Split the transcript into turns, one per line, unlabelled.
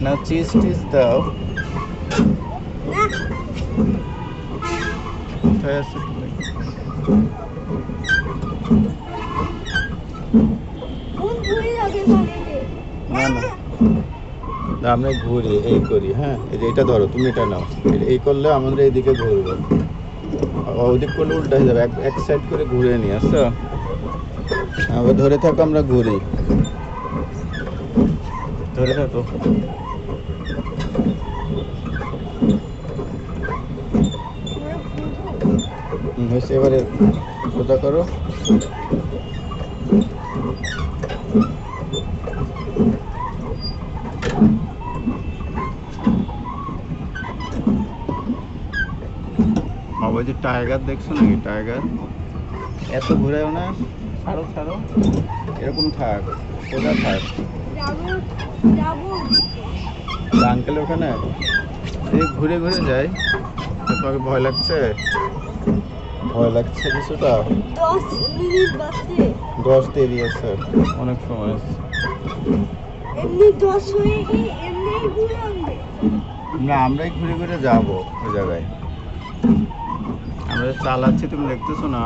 না চিজ টিজ দাও। কোথায় আছে তুমি? না না, আমরা ঘুরি এই করি। হ্যাঁ, এই যে এটা ধরো, তুমি এটা নাও। এই করলে আমাদের এইদিকে ঘুরবে, ওইদিক করলে উল্টা হয়ে যাবে। এক সাইড করে ঘুরে নিয়ে আসছো। আবার ধরে থাকো, আমরা ঘুরি। ধরে থাকো। হয়েছে, এবারে সোজা করো। বাবা, যে টাইগার দেখছো নাকি? টাইগার এত ঘুরেও না। ছাড়ো ছাড়ো, এরকম থাক, সোজা থাক। আঙ্কেল ওখানে এই ঘুরে ঘুরে যায়। তোমাকে ভয় লাগছে? ভয় লাগছে কিছুটা?
10 মিনিট বাজে।
10 দেরি আছে, অনেক সময় আছে।
এমনি 10 হয়ে গিয়ে এমনি ঘুরে আনবে।
না, আমরাই ঘুরে ঘুরে যাবো ওই জায়গায়। আমরা চালাচ্ছি, তুমি দেখতেছো না?